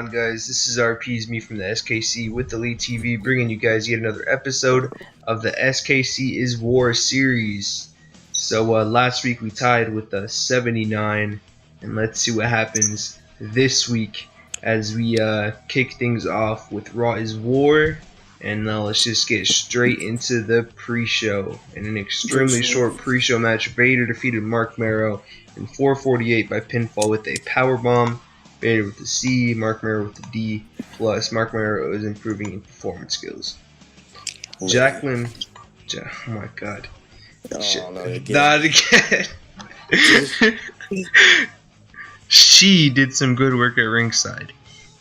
on, guys? This is RP's me from the SKC with the Lead TV, bringing you guys yet another episode of the SKC is War series. So last week we tied with 79, and let's see what happens this week as we kick things off with Raw is War. And let's just get straight into the pre-show. In an extremely short pre-show match, Vader defeated Mark Marrow in 4:48 by pinfall with a powerbomb. Vader with the C, Mark Marrow with the D+. Mark Marrow is improving in performance skills. Jacqueline, oh my god. Not again. She did some good work at ringside.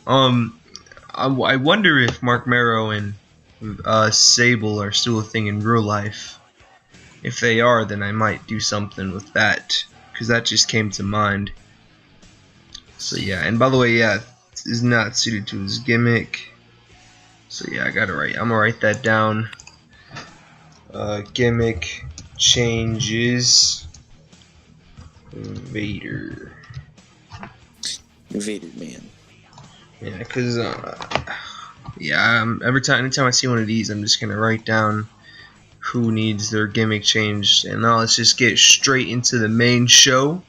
I wonder if Mark Marrow and Sable are still a thing in real life. If they are, then I might do something with that, because that just came to mind. So yeah, and by the way, yeah, is not suited to his gimmick. So yeah, I'm gonna write that down. Gimmick changes. Vader man. Yeah, because anytime I see one of these, I'm just gonna write down who needs their gimmick changed. And now let's just get straight into the main show.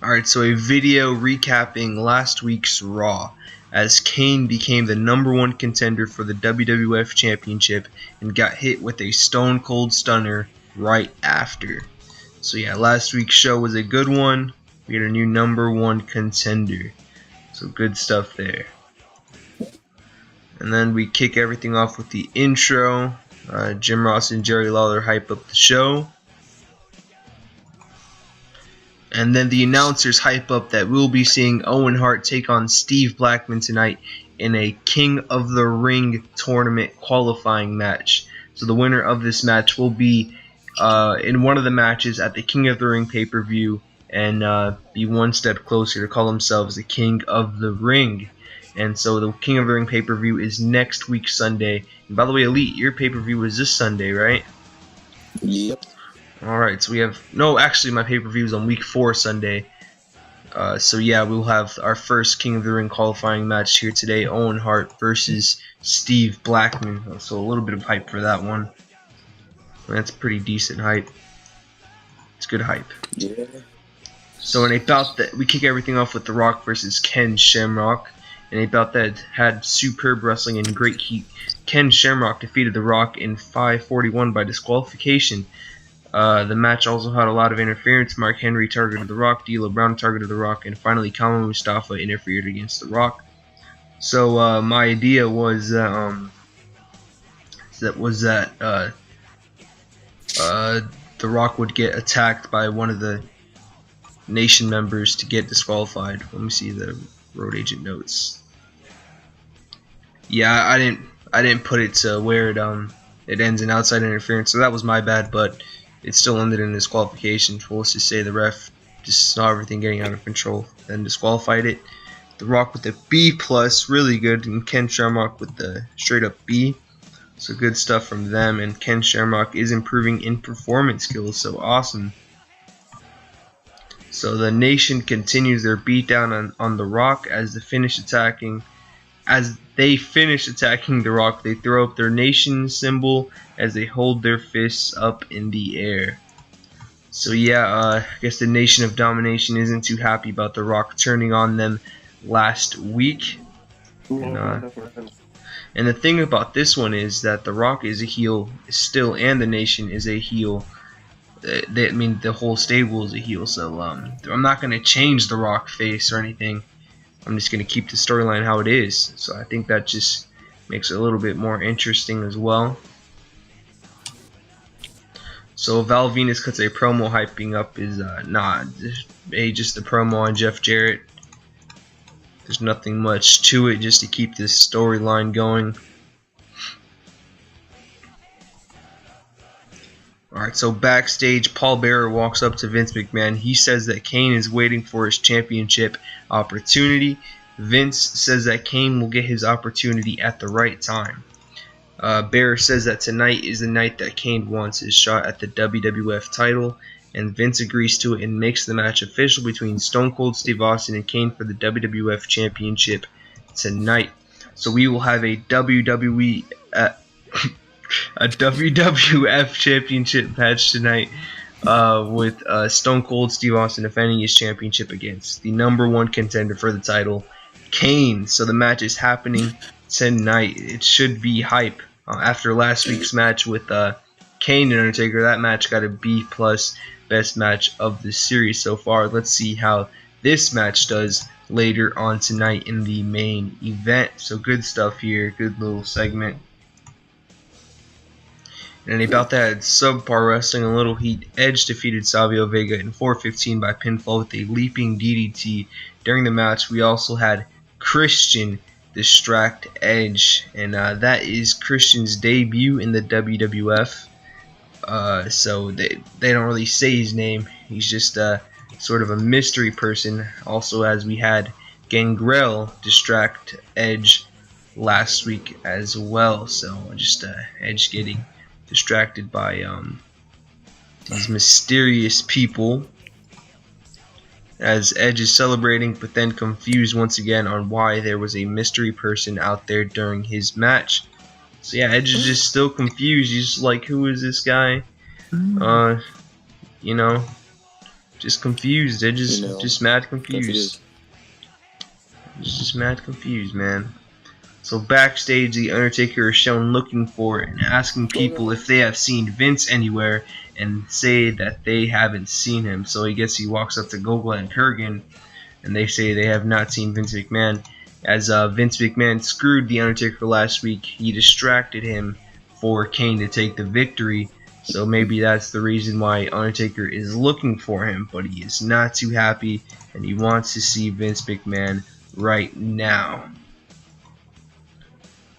Alright, so a video recapping last week's Raw, as Kane became the #1 contender for the WWF Championship and got hit with a Stone Cold Stunner right after. So yeah, last week's show was a good one. We had a new #1 contender. So good stuff there. And then we kick everything off with the intro. Jim Ross and Jerry Lawler hype up the show. And then the announcers hype up that we'll be seeing Owen Hart take on Steve Blackman tonight in a King of the Ring tournament qualifying match. So the winner of this match will be in one of the matches at the King of the Ring pay-per-view and be one step closer to call themselves the King of the Ring. And so the King of the Ring pay-per-view is next week Sunday. And by the way, Elite, your pay-per-view is this Sunday, right? Yep. Alright, so we have... No, actually, my pay-per-view is on week 4 Sunday. So yeah, we'll have our first King of the Ring qualifying match here today. Owen Hart versus Steve Blackman. So a little bit of hype for that one. That's pretty decent hype. It's good hype. Yeah. So in a bout that we kick everything off with The Rock versus Ken Shamrock. In a bout that had superb wrestling and great heat, Ken Shamrock defeated The Rock in 5:41 by disqualification. The match also had a lot of interference. Mark Henry targeted The Rock, D'Lo Brown targeted The Rock, and finally Kama Mustafa interfered against The Rock. So my idea was that The Rock would get attacked by one of the Nation members to get disqualified. Let me see the road agent notes. Yeah, I didn't put it to where it ends in outside interference, so that was my bad, but it still ended in disqualification. So let's just say the ref just saw everything getting out of control, then disqualified it. The Rock with the B+, really good, and Ken Shamrock with the straight up B. So good stuff from them, and Ken Shamrock is improving in performance skills, so awesome. So the Nation continues their beatdown on The Rock as they finish attacking The Rock. They throw up their Nation symbol as they hold their fists up in the air. So yeah, I guess the Nation of Domination isn't too happy about The Rock turning on them last week. And the thing about this one is that The Rock is a heel still, and the Nation is a heel. The whole stable is a heel, so I'm not going to change The Rock face or anything. I'm just going to keep the storyline how it is. So I think that just makes it a little bit more interesting as well. So Val Venus cuts a promo hyping up his just a promo on Jeff Jarrett. There's nothing much to it, just to keep this storyline going. Alright, so backstage, Paul Bearer walks up to Vince McMahon. He says that Kane is waiting for his championship opportunity. Vince says that Kane will get his opportunity at the right time. Bearer says that tonight is the night that Kane wants his shot at the WWF title, and Vince agrees to it and makes the match official between Stone Cold Steve Austin and Kane for the WWF Championship tonight. So we will have a WWE a WWF Championship match tonight with Stone Cold Steve Austin defending his championship against the #1 contender for the title, Kane. So the match is happening tonight. It should be hype. After last week's match with Kane and Undertaker, that match got a B+, best match of the series so far. Let's see how this match does later on tonight in the main event. So good stuff here, good little segment. And about that, subpar wrestling, a little heat. Edge defeated Savio Vega in 4:15 by pinfall with a leaping DDT. During the match, we also had Christian distract Edge, and that is Christian's debut in the WWF. So they don't really say his name. He's just sort of a mystery person. Also, as we had Gangrel distract Edge last week as well. So just Edge getting distracted by these mysterious people, as Edge is celebrating but then confused once again on why there was a mystery person out there during his match. So yeah, Edge is just still confused. He's just like, who is this guy? You know, just confused. Edge is just mad confused. He's just mad confused, man. So backstage, the Undertaker is shown looking for it and asking people if they have seen Vince anywhere, and say that they haven't seen him. So I guess he walks up to Gogol and Kurgan, and they say they have not seen Vince McMahon. As Vince McMahon screwed the Undertaker last week, he distracted him for Kane to take the victory. So maybe that's the reason why Undertaker is looking for him, but he is not too happy, and he wants to see Vince McMahon right now.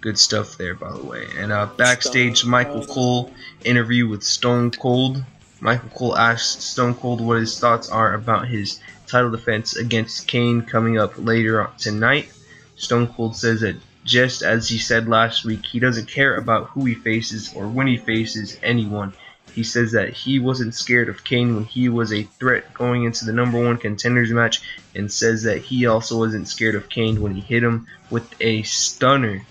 Good stuff there, by the way. And backstage, Michael Cole interview with Stone Cold. Michael Cole asks Stone Cold what his thoughts are about his title defense against Kane coming up later tonight. Stone Cold says that just as he said last week, he doesn't care about who he faces or when he faces anyone. He says that he wasn't scared of Kane when he was a threat going into the #1 contenders match, and says that he also wasn't scared of Kane when he hit him with a stunner.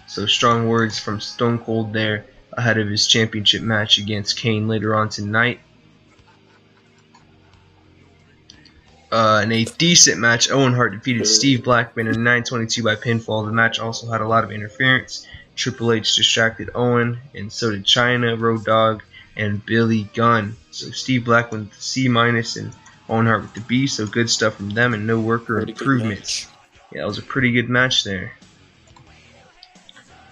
So strong words from Stone Cold there ahead of his championship match against Kane later on tonight. In a decent match, Owen Hart defeated Steve Blackman in 9:22 by pinfall. The match also had a lot of interference. Triple H distracted Owen, and so did Chyna, Road Dogg, and Billy Gunn. So Steve Blackman with the C- and Owen Hart with the B. So good stuff from them, and no worker improvements. Yeah, it was a pretty good match there.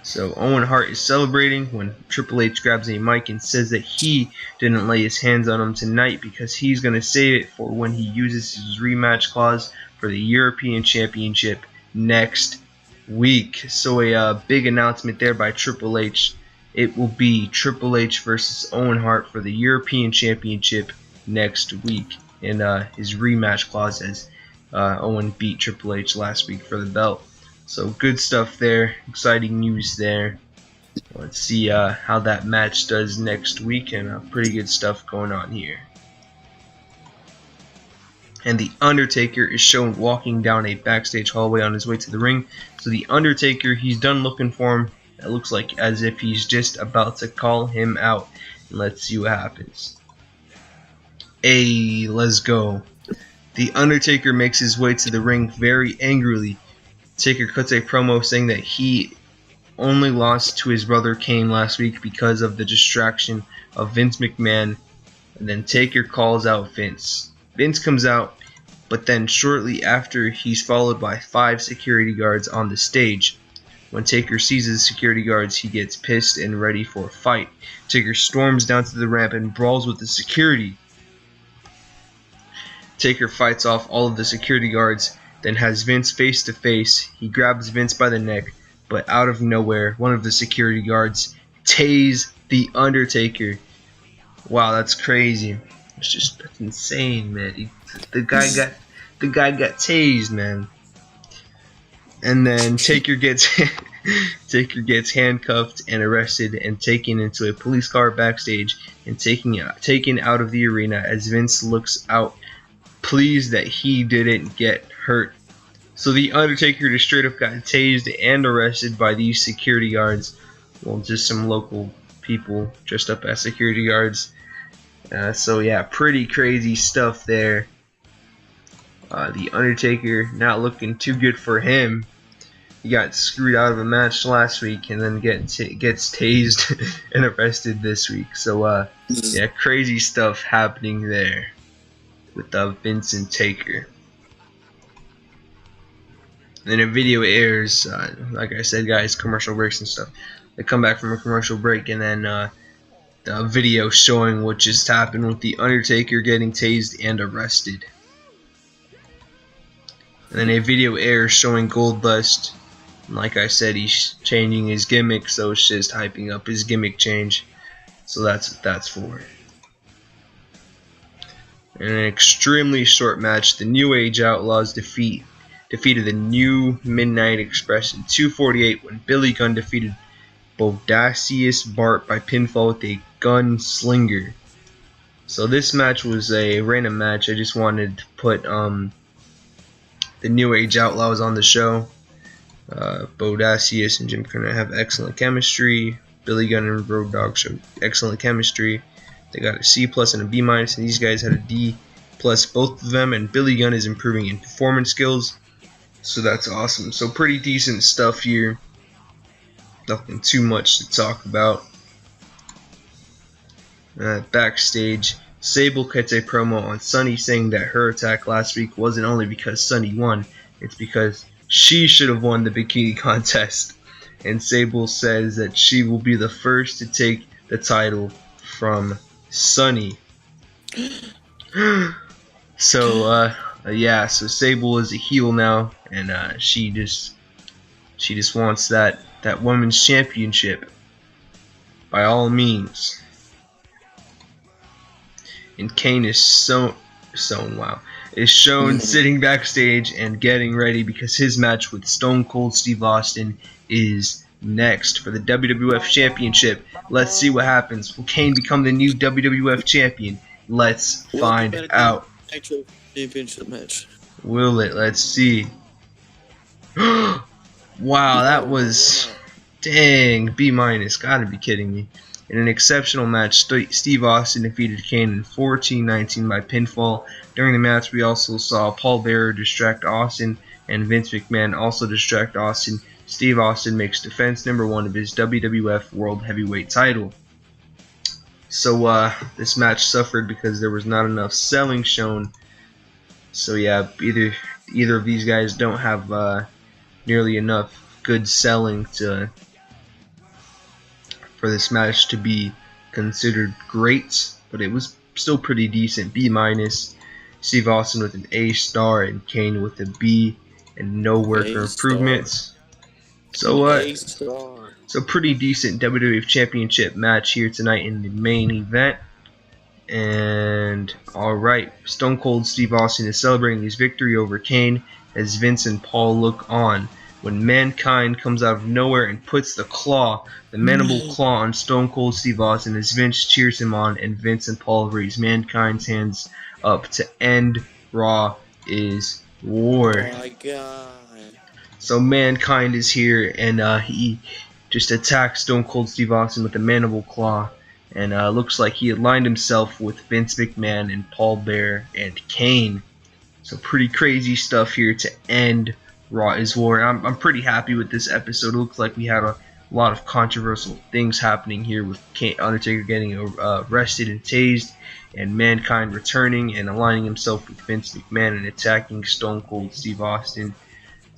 So Owen Hart is celebrating when Triple H grabs a mic and says that he didn't lay his hands on him tonight because he's going to save it for when he uses his rematch clause for the European Championship next week. So a big announcement there by Triple H. It will be Triple H versus Owen Hart for the European Championship next week in his rematch clause, as Owen beat Triple H last week for the belt. So good stuff there, exciting news there. Let's see how that match does next week, and pretty good stuff going on here. And the Undertaker is shown walking down a backstage hallway on his way to the ring. So the Undertaker, he's done looking for him. It looks like as if he's just about to call him out. And let's see what happens. Hey, let's go. The Undertaker makes his way to the ring very angrily. Taker cuts a promo saying that he only lost to his brother Kane last week because of the distraction of Vince McMahon, and then Taker calls out Vince. Vince comes out, but then shortly after he's followed by 5 security guards on the stage. When Taker sees the security guards, he gets pissed and ready for a fight. Taker storms down to the ramp and brawls with the security. Taker fights off all of the security guards, then has Vince face to face. He grabs Vince by the neck, but out of nowhere, one of the security guards tased the Undertaker. Wow, that's crazy. That's insane, man. The guy got tased, man. And then Taker gets Taker gets handcuffed and arrested and taken into a police car backstage and taken out of the arena as Vince looks out, pleased that he didn't get hurt. So the Undertaker just straight up got tased and arrested by these security guards. Well, just some local people dressed up as security guards. So yeah, pretty crazy stuff there. The Undertaker not looking too good for him. He got screwed out of a match last week and then gets tased and arrested this week. So yeah, crazy stuff happening there with Vince and Taker. And then a video airs, like I said, guys, commercial breaks and stuff. They come back from a commercial break, and then the video showing what just happened with the Undertaker getting tased and arrested. And then a video airs showing Goldust. And like I said, he's changing his gimmick, so it's just hyping up his gimmick change. So that's what that's for. In an extremely short match, the New Age Outlaws defeated the New Midnight Express in 2:48 when Billy Gunn defeated Bodacious Bart by pinfall with a gunslinger. So this match was a random match. I just wanted to put the New Age Outlaws on the show. Bodacious and Jim Cornette have excellent chemistry. Billy Gunn and Road Dogg showed excellent chemistry. They got a C+ and a B-, and these guys had a D+, both of them, and Billy Gunn is improving in performance skills. So that's awesome. So pretty decent stuff here. Nothing too much to talk about. Backstage, Sable cuts a promo on Sunny saying that her attack last week wasn't only because Sunny won, it's because she should have won the bikini contest. And Sable says that she will be the first to take the title from Sunny. So yeah, so Sable is a heel now, and she just wants that women's championship by all means. And Kane is shown sitting backstage and getting ready because his match with Stone Cold Steve Austin is next for the WWF Championship. Let's see what happens. Will Kane become the new WWF Champion? Let's find out. Actual championship match. Will it? Let's see. Wow, that was... Dang, B-. Gotta be kidding me. In an exceptional match, Steve Austin defeated Kane in 14-19 by pinfall. During the match, we also saw Paul Bearer distract Austin, and Vince McMahon also distract Austin. Steve Austin makes defense number 1 of his WWF World Heavyweight title. So this match suffered because there was not enough selling shown. So yeah, either of these guys don't have nearly enough good selling for this match to be considered great, but it was still pretty decent. B-. Steve Austin with an A* and Kane with a B and no worker improvements. So so pretty decent WWF Championship match here tonight in the main event. And alright, Stone Cold Steve Austin is celebrating his victory over Kane as Vince and Paul look on. When Mankind comes out of nowhere and puts the mandible claw on Stone Cold Steve Austin as Vince cheers him on, and Vince and Paul raise Mankind's hands up to end Raw is War. Oh my god. So Mankind is here, and he just attacks Stone Cold Steve Austin with the mandible claw, and looks like he aligned himself with Vince McMahon and Paul Bearer and Kane. So pretty crazy stuff here to end Raw is War. I'm pretty happy with this episode. It looks like we had a lot of controversial things happening here with Undertaker getting arrested and tased, and Mankind returning and aligning himself with Vince McMahon and attacking Stone Cold Steve Austin.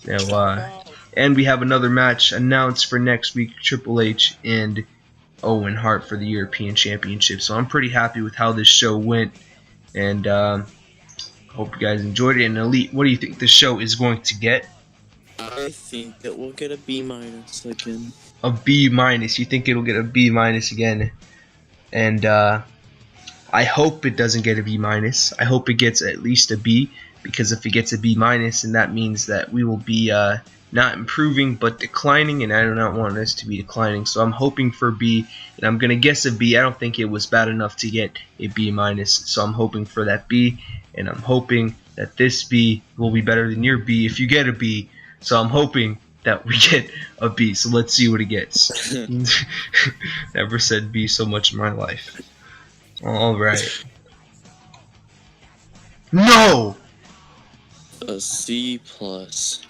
Now, and we have another match announced for next week: Triple H and Owen Hart for the European Championship. So I'm pretty happy with how this show went, and hope you guys enjoyed it. And Elite, what do you think the show is going to get? I think it will get a B- again. A B-. You think it'll get a B- again? And I hope it doesn't get a B-. I hope it gets at least a B, because if it gets a B minus, and that means that we will be not improving but declining, and I do not want us to be declining. So I'm hoping for B, and I'm gonna guess a B. I don't think it was bad enough to get a B minus, so I'm hoping for that B, and I'm hoping that this B will be better than your B if you get a B. So I'm hoping that we get a B. So let's see what it gets. Never said B so much in my life. All right. No. A C plus.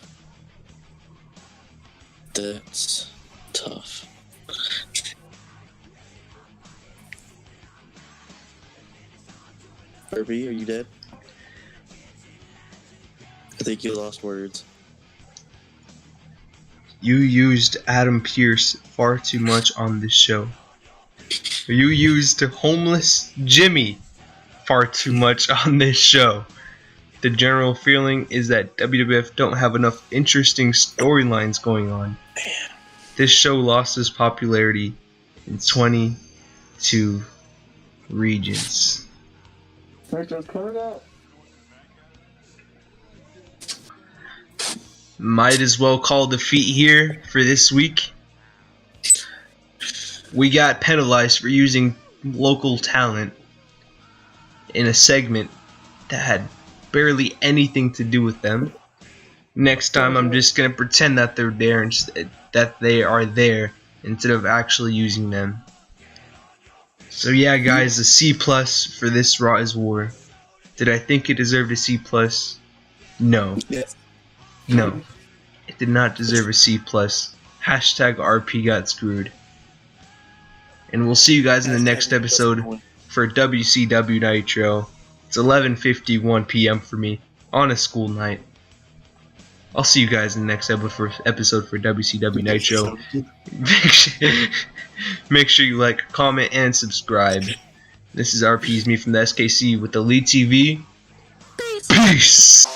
That's tough. Herbie, are you dead? I think you lost words. You used Adam Pearce far too much on this show. You used homeless Jimmy far too much on this show. The general feeling is that WWF don't have enough interesting storylines going on. This show lost its popularity in 22 regions. Might as well call defeat here for this week. We got penalized for using local talent in a segment that had barely anything to do with them. Next time I'm just gonna pretend that they're there and that they are there instead of actually using them. So yeah guys, a C plus for this Raw is War. Did I think it deserved a C plus? No. Yes. No. It did not deserve a C plus. Hashtag RP got screwed. And we'll see you guys in the next episode for WCW Nitro. It's 11:51 p.m. for me on a school night. I'll see you guys in the next episode for WCW Nitro. Make sure you like, comment, and subscribe. This is RP's me from the SKC with the Lead TV. Peace!